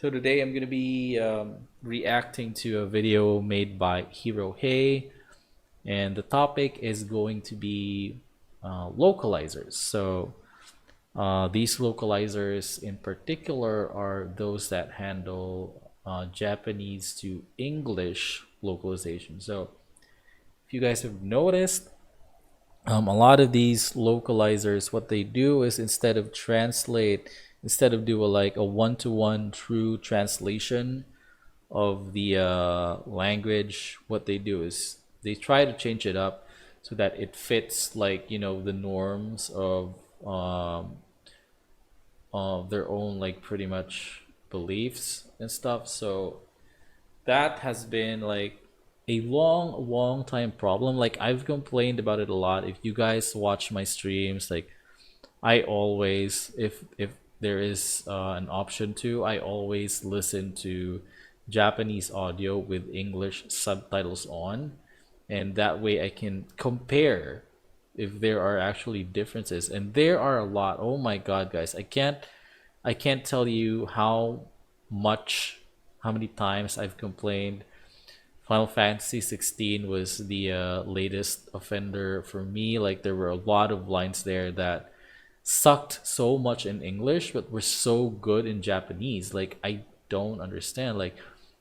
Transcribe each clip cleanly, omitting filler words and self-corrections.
So today I'm gonna be reacting to a video made by Hero Hey, and the topic is going to be localizers. These localizers in particular are those that handle Japanese to English localization. So if you guys have noticed, a lot of these localizers, what they do is instead of do a one-to-one true translation of the language, what they do is they try to change it up so that it fits the norms of their own pretty much beliefs and stuff. So that has been a long time problem. Like I've complained about it a lot. If you guys watch my streams, I always, if there is an option to, I always listen to Japanese audio with English subtitles on, and that way I can compare if there are actually differences, and there are a lot. Oh my god, guys, I can't tell you much how many times I've complained. Final Fantasy 16 was the latest offender for me. Like there were a lot of lines there that sucked so much in English, but were so good in Japanese. Like I don't understand. Like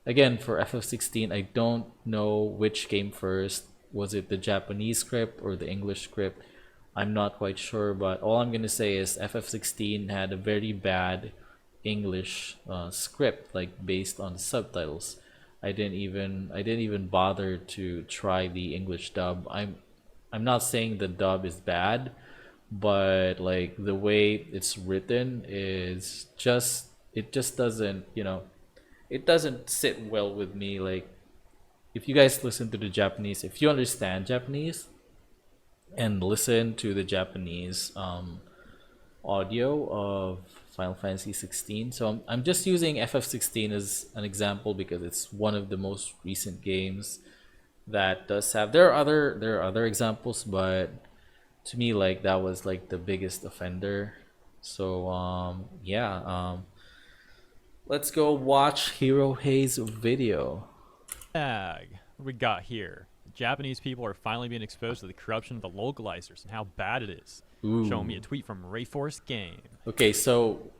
again, for FF16, I don't know which came first. Was it the Japanese script or the English script? I'm not quite sure, but all I'm gonna say is FF16 had a very bad English script, like based on the subtitles. I didn't even bother to try the English dub. I'm not saying the dub is bad, but like the way it's written is just it just doesn't, it doesn't sit well with me. Like if you guys listen to the Japanese, if you understand Japanese and listen to the Japanese audio of Final Fantasy 16. So I'm just using FF16 as an example because it's one of the most recent games that does have. There are other examples, but to me, like that was like the biggest offender. So yeah, let's go watch Hero Hayes video. What we got here? The Japanese people are finally being exposed to the corruption of the localizers and how bad it is. Showing me a Ooh. tweet from Rayforce Game. Okay, so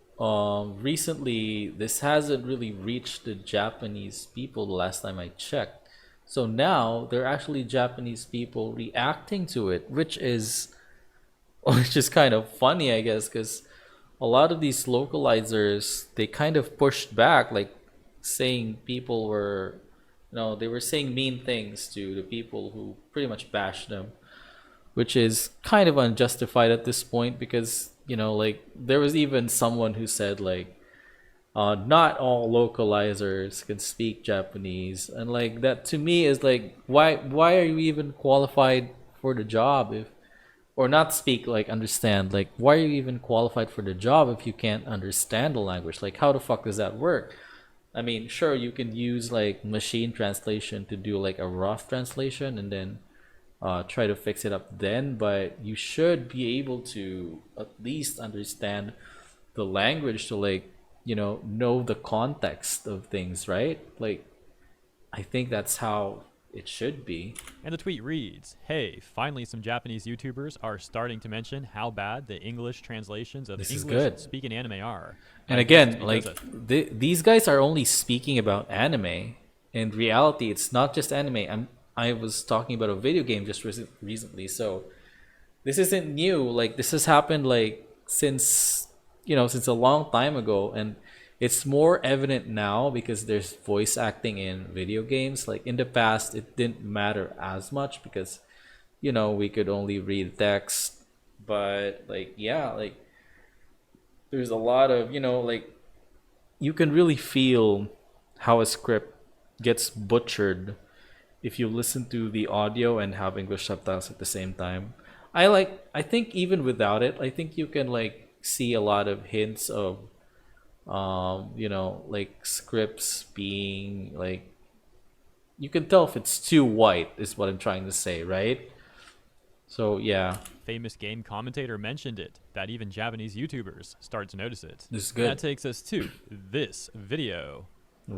recently this hasn't really reached the Japanese people the last time I checked. So now there are actually Japanese people reacting to it, which is which is kind of funny, I guess, because a lot of these localizers they kind of pushed back, like saying people were, they were saying mean things to the people who pretty much bashed them, which is kind of unjustified at this point because like there was even someone who said not all localizers can speak Japanese, and like that to me is like why are you even qualified for the job if, or not speak, like understand, like why are you even qualified for the job if you can't understand the language? Like how the fuck does that work? I mean, sure, you can use like machine translation to do like a rough translation and then try to fix it up then, but you should be able to at least understand the language to know the context of things, right? Like I think that's how it should be. And the tweet reads, "Hey, finally some Japanese YouTubers are starting to mention how bad the English translations of This is English good. speaking anime are. And I guess it's again, because like of these guys are only speaking about anime. In reality, it's not just anime. I was talking about a video game just recently, so this isn't new. Like this has happened like since a long time ago, and it's more evident now because there's voice acting in video games. Like in the past it didn't matter as much because we could only read text, but like yeah, like there's a lot of, like you can really feel how a script gets butchered if you listen to the audio and have English subtitles at the same time. I think even without it, I think you can like see a lot of hints of like scripts being like, you can tell if it's too white is what I'm trying to say, right? So yeah, Famous game commentator mentioned it, that even Japanese YouTubers start to notice it. this is And that good. takes us to this video.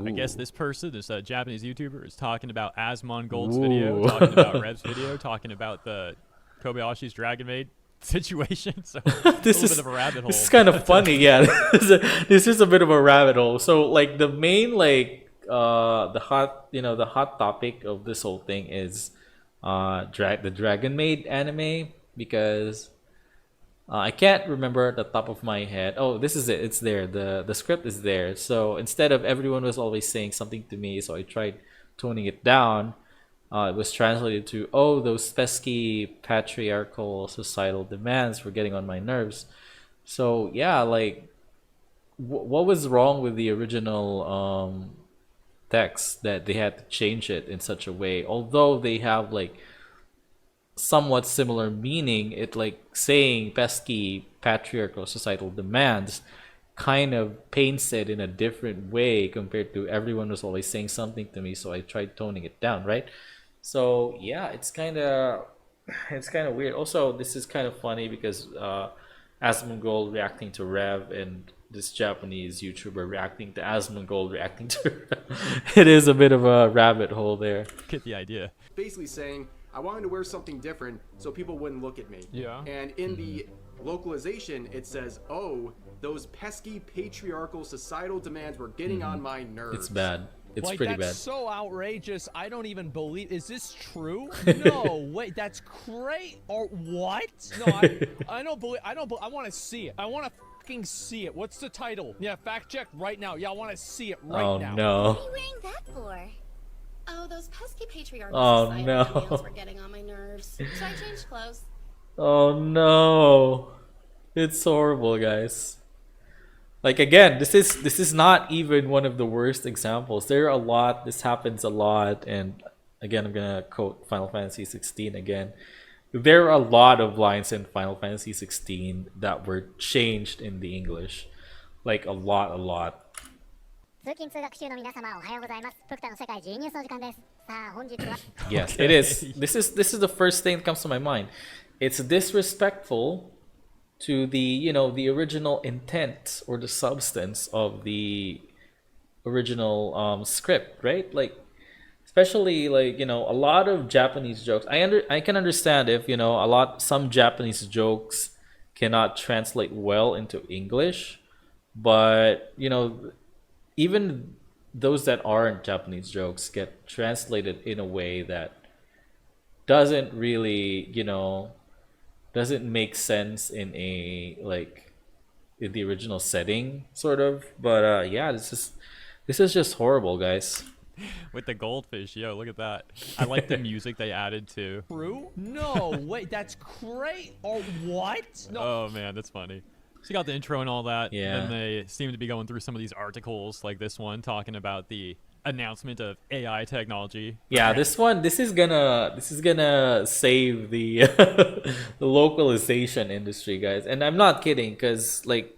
I guess Ooh. this person, this Japanese YouTuber, is talking about Asmongold's video, Ooh. talking about Rev's video, talking about the Kobayashi's Dragon Maid situation. So a this little bit is of a rabbit this is hole. kind of funny. Yeah, this is a bit of a rabbit hole. So like the main like the hot the hot topic of this whole thing is the Dragon Maid anime because I can't remember at the top of my head. Oh, this is it. It's there. The script is there. So instead of everyone was always saying something to me, so I tried toning it down. It was translated to, "Oh, those pesky patriarchal societal demands were getting on my nerves." So yeah, like, what was wrong with the original text that they had to change it in such a way? Although they have like somewhat similar meaning, it like saying pesky patriarchal societal demands kind of paints it in a different way compared to everyone was always saying something to me, so I tried toning it down, right? So yeah, it's kind of weird. Also, this is kind of funny because Asmongold reacting to Rev and this Japanese YouTuber reacting to Asmongold reacting to Rev. It is a bit of a rabbit hole there. Get the idea. Basically saying I wanted to wear something different so people wouldn't look at me. Yeah. And in the localization, it says, "Oh, those pesky patriarchal societal demands were getting on my nerves." It's bad. It's like, pretty that's bad. so outrageous. I don't even believe. Is this true? No, wait, that's great. Or what? No, I don't believe. I don't. I want to see it. I want to fucking see it. What's the title? Yeah, fact check right now. Yeah, I want to see it right Oh now. no. What are you wearing that for? Oh, those pesky patriarchal Oh, societal no. demands were getting on my nerves. So I changed clothes. Oh no. It's horrible, guys. Like again, this is not even one of the worst examples. There are a lot. This happens a lot, and again, I'm gonna quote Final Fantasy 16 again. There are a lot of lines in Final Fantasy 16 that were changed in the English, like a lot, a lot. 通勤通学中の皆様おはようございます。福田の世界 G ニュースの時間です。さあ本日は Yes, it is. This is the first thing that comes to my mind. It's disrespectful to the original intent or the substance of the original script, right? Like, especially like a lot of Japanese jokes. I can understand if some Japanese jokes cannot translate well into English, but even those that aren't Japanese jokes get translated in a way that doesn't really doesn't make sense in the original setting, sort of. But yeah, this is just horrible, guys. With the goldfish, yo, look at that. I like the music they added too. True? No, wait, that's great. Or what? No. Oh man, that's funny. So you got the intro and all that. Yeah. Then they seem to be going through some of these articles, like this one, talking about the announcement of AI technology. Yeah, this is gonna save the the localization industry, guys. And I'm not kidding, because like,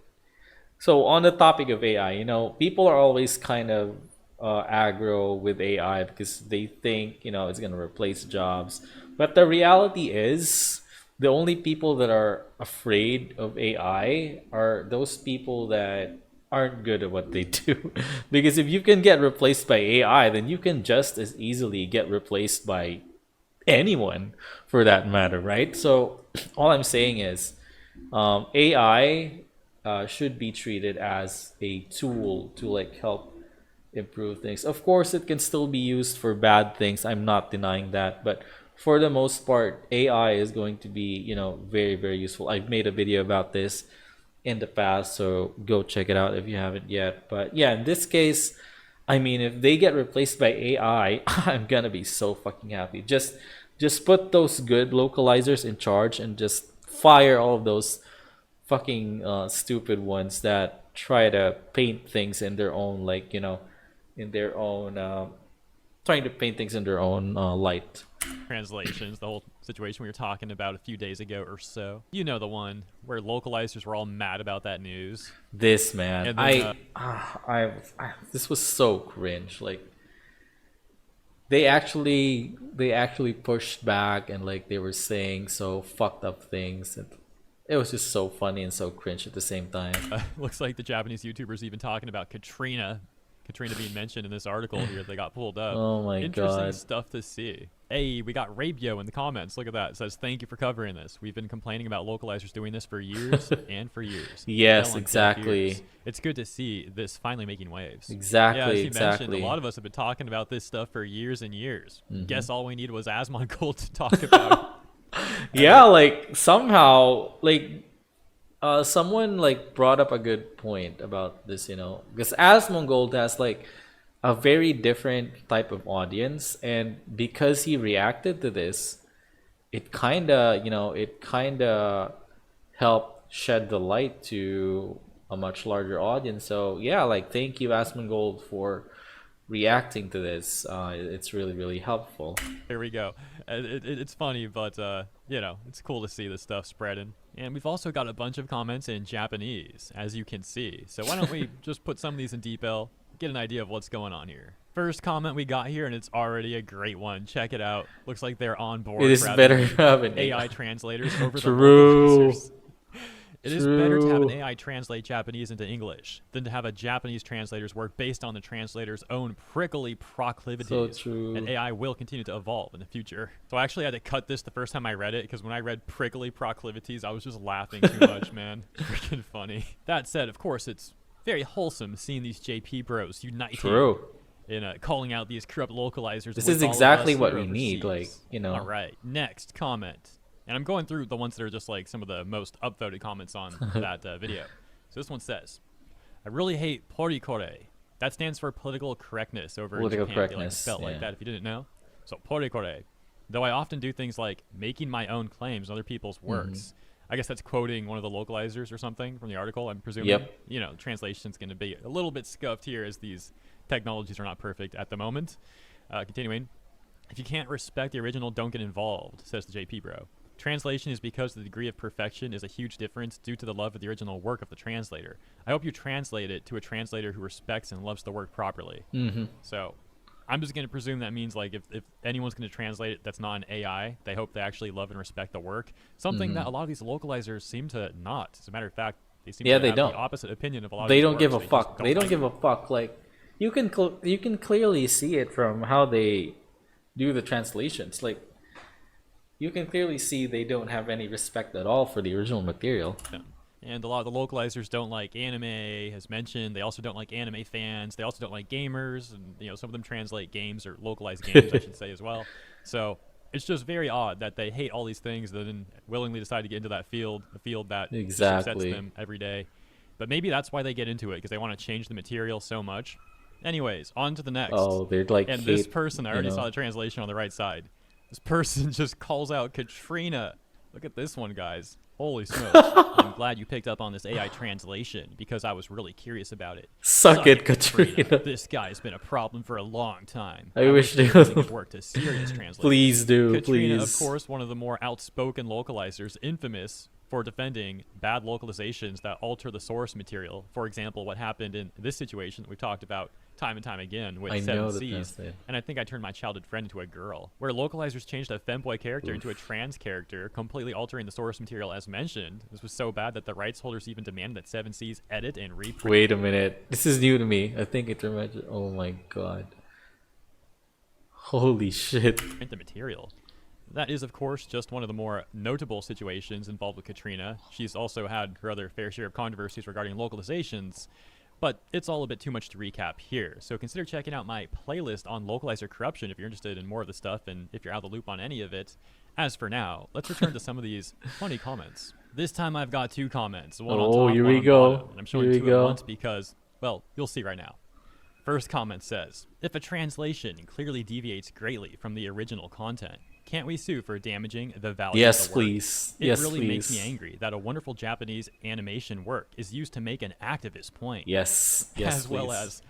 so on the topic of AI, people are always kind of aggro with AI because they think it's gonna replace jobs. But the reality is, the only people that are afraid of AI are those people that aren't good at what they do. Because if you can get replaced by AI, then you can just as easily get replaced by anyone for that matter, right? So all I'm saying is AI should be treated as a tool to like help improve things. Of course, it can still be used for bad things. I'm not denying that, but for the most part, AI is going to be, very, very useful. I've made a video about this in the past, so go check it out if you haven't yet. But yeah, in this case, I mean, if they get replaced by AI, I'm gonna be so fucking happy. Just put those good localizers in charge and just fire all of those fucking stupid ones that try to paint things in their own, like, in their own trying to paint things in their own light. Translations, the whole situation we were talking about a few days ago or so. You know, the one where localizers were all mad about that news. This, man, And then, this was so cringe. Like, they actually pushed back, and like they were saying so fucked up things. It was just so funny and so cringe at the same time. Looks like the Japanese YouTubers even talking about Katrina being mentioned in this article here. They got pulled up. Oh my Interesting God. stuff to see. Hey, we got Rabio in the comments. Look at that. It says, thank you for covering this. We've been complaining about localizers doing this for years and for years. Yes, Fell on deaf exactly. ears. It's good to see this finally making waves. Exactly, Yeah, as you mentioned, exactly. a lot of us have been talking about this stuff for years and years. Mm-hmm. Guess all we needed was Asmongold to talk about. Yeah, like somehow, like someone like brought up a good point about this, because Asmongold has like a very different type of audience, and because he reacted to this, it kind of helped shed the light to a much larger audience. So yeah, like thank you Asmongold for reacting to this. It's really really helpful. Here we go. It's funny, but it's cool to see this stuff spreading. And we've also got a bunch of comments in Japanese, as you can see. So why don't we just put some of these in detail, get an idea of what's going on here. First comment we got here, and it's already a great one. Check it out. Looks like they're on board. It is for better having to have an AI translators over True. the localizers. It is better to have an True. AI translate Japanese into English than to have a Japanese translator's work based on the translator's own prickly proclivities. true. And AI will continue to evolve in the future. So I actually had to cut this the first time I read it, because when I read prickly proclivities, I was just laughing too much, man. Freaking funny. That said, of course, it's very wholesome seeing these JP bros uniting True. in calling out these corrupt localizers. This with is all of exactly us what here we need, overseas. like. All right, next comment. And I'm going through the ones that are just like some of the most upvoted comments on that video. So this one says, I really hate porikore. That stands for political correctness over Political in Japan. They like to correctness, spell it like yeah. that if you didn't know. So porikore. Though I often do things like making my own claims on other people's works. I guess that's quoting one of the localizers or something from the article, I'm presuming. Yep. Translation's going to be a little bit scuffed here as these technologies are not perfect at the moment. Continuing. If you can't respect the original, don't get involved, says the JP bro. Translation is because the degree of perfection is a huge difference due to the love of the original work of the translator. I hope you translate it to a translator who respects and loves the work properly. So I'm just going to presume that means like if anyone's going to translate it that's not an AI, they hope they actually love and respect the work. Something that a lot of these localizers seem to not. As a matter of fact, they seem to have don't. the opposite opinion of a lot They of these don't give a works. fuck. They don't like give a fuck. Like you can clearly see it from how they do the translations. Like you can clearly see they don't have any respect at all for the original material. Yeah. And a lot of the localizers don't like anime, as mentioned. They also don't like anime fans. They also don't like gamers, and some of them translate games or localize games, I should say as well. So it's just very odd that they hate all these things, then willingly decide to get into that field, a field that just upsets Exactly. them every day. But maybe that's why they get into it, because they want to change the material so much. Anyways, on to the next. Oh, they're like And this person, I already saw the translation on the right side. This person just calls out Katrina. Look at this one, guys. Holy smokes. I'm glad you picked up on this AI translation because I was really curious about it. Suck it, Katrina. This guy's been a problem for a long time. I wish they they would- worked a serious translation. Please do, Katrina, please. of course, one of the more outspoken localizers, infamous for defending bad localizations that alter the source material. For example, what happened in this situation that we've talked about time and time again with I Seven know that Seas. that's it. And I think I turned my childhood friend into a girl, where localizers changed a femboy character into a trans character, completely altering the source material as mentioned. This was so bad that the rights holders even demanded that Seven Seas edit and reprint. Wait a minute. This is new to me. I think it reminds. Oh my god. Holy shit. The material. That is, of course, just one of the more notable situations involved with Katrina. She's also had her other fair share of controversies regarding localizations, but it's all a bit too much to recap here. So consider checking out my playlist on localizer corruption if you're interested in more of the stuff and if you're out of the loop on any of it. As for now, let's return to some of these funny comments. This time I've got two comments, one on Oh, top, here one we on go. bottom, and I'm showing Here we two at go. once because, well, you'll see right now. First comment says, if a translation clearly deviates greatly from the original content, can't we sue for damaging the value Yes, of the work? please. It Yes, really makes me please. angry that a wonderful Japanese animation work is used to make an activist point. Yes. Yes, As well please. as,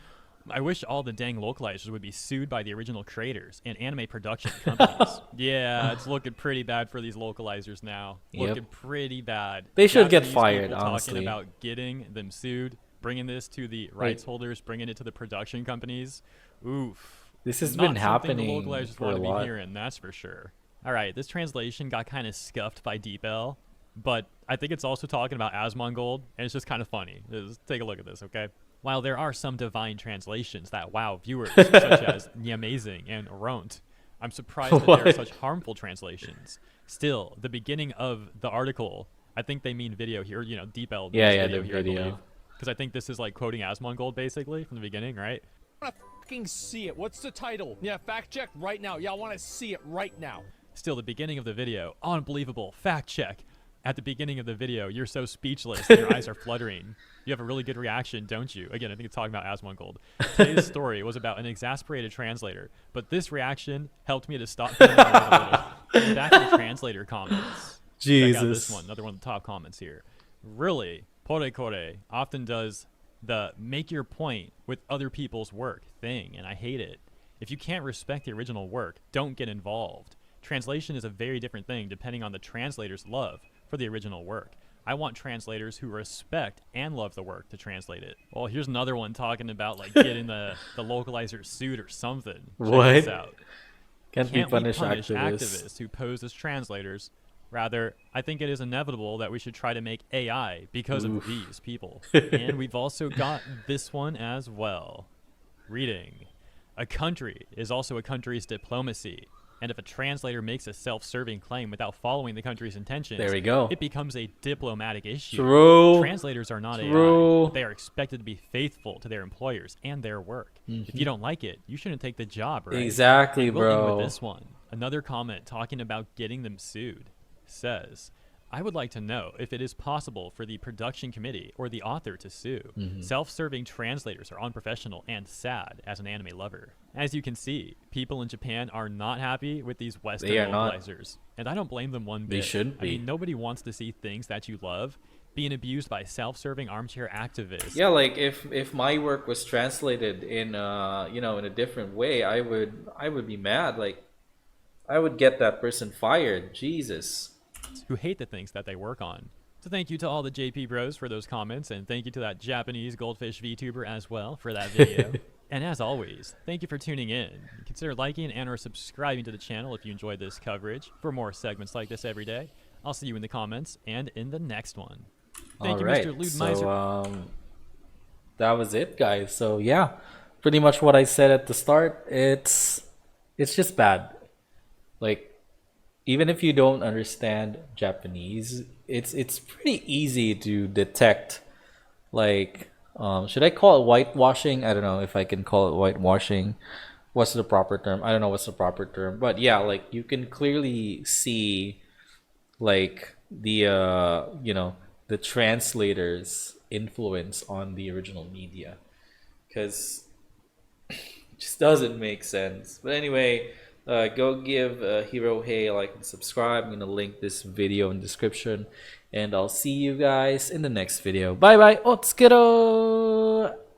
I wish all the dang localizers would be sued by the original creators and anime production companies. Yeah, it's looking pretty bad for these localizers now. Yep. Looking pretty bad. They should get Japanese fired, people honestly. Talking about getting them sued, bringing this to the rights holders, bringing it to the production companies. Oof. This has Not been something happening the localizers for want a to be lot. hearing, that's for sure. All right, this translation got kind of scuffed by DeepL, but I think it's also talking about Asmongold, and it's just kind of funny. Just take a look at this, okay? While there are some divine translations that wow viewers, such as Nyamazing and Ront, I'm surprised that there are What? such harmful translations. Still, the beginning of the article, I think they mean video here, DeepL Yeah, means yeah, video the here, I video. believe. Because I think this is like quoting Asmongold basically from the beginning, right? I want to fucking see it. What's the title? Yeah, fact check right now. Yeah, I want to see it right now. Still, the beginning of the video, unbelievable, fact check. At the beginning of the video, you're so speechless and your eyes are fluttering. You have a really good reaction, don't you? Again, I think it's talking about Asmongold. Today's story was about an exasperated translator, but this reaction helped me to stop feeling a little. Back to the translator comments. Check out this Jesus. one, another one of the top comments here. Really, Porekore often does the make your point with other people's work thing, and I hate it. If you can't respect the original work, don't get involved. Translation is a very different thing depending on the translator's love for the original work. I want translators who respect and love the work to translate it. Well, here's another one talking about like getting the localizer sued or something. Check What? this out. Can't we Can't punish we punish activists? activists who pose as translators? Rather, I think it is inevitable that we should try to make AI because of these people. And we've also got this one as well. Reading. A country is also a country's diplomacy. And if a translator makes a self-serving claim without following the country's intentions, There we go. it becomes a diplomatic issue. True. Translators are not True. AI. They are expected to be faithful to their employers and their work. If you don't like it, you shouldn't take the job, right? Exactly, And we'll end bro. with this one. Another comment talking about getting them sued says, I would like to know if it is possible for the production committee or the author to sue. Self-serving translators are unprofessional and sad as an anime lover. As you can see, people in Japan are not happy with these Western They are not. localizers. And I don't blame them one bit. They shouldn't I be. mean, nobody wants to see things that you love being abused by self-serving armchair activists. Yeah, like if my work was translated in in a different way, I would be mad. Like I would get that person fired. Jesus. Who hate the things that they work on. So thank you to all the JP bros for those comments, and thank you to that Japanese goldfish VTuber as well for that video. And as always, thank you for tuning in. Consider liking and or subscribing to the channel if you enjoyed this coverage for more segments like this every day. I'll see you in the comments and in the next one. Thank you, Alright, Mr. Ludmeiser. so that was it, guys. So yeah, pretty much what I said at the start. It's just bad. Like even if you don't understand Japanese, it's pretty easy to detect. Like, should I call it whitewashing? I don't know if I can call it whitewashing. What's the proper term? I don't know what's the proper term, but yeah, like you can clearly see, like the the translator's influence on the original media, because it just doesn't make sense. But anyway. Go give Hero Hey a like and subscribe. I'm gonna link this video in the description, and I'll see you guys in the next video. Bye bye. Otsukedo.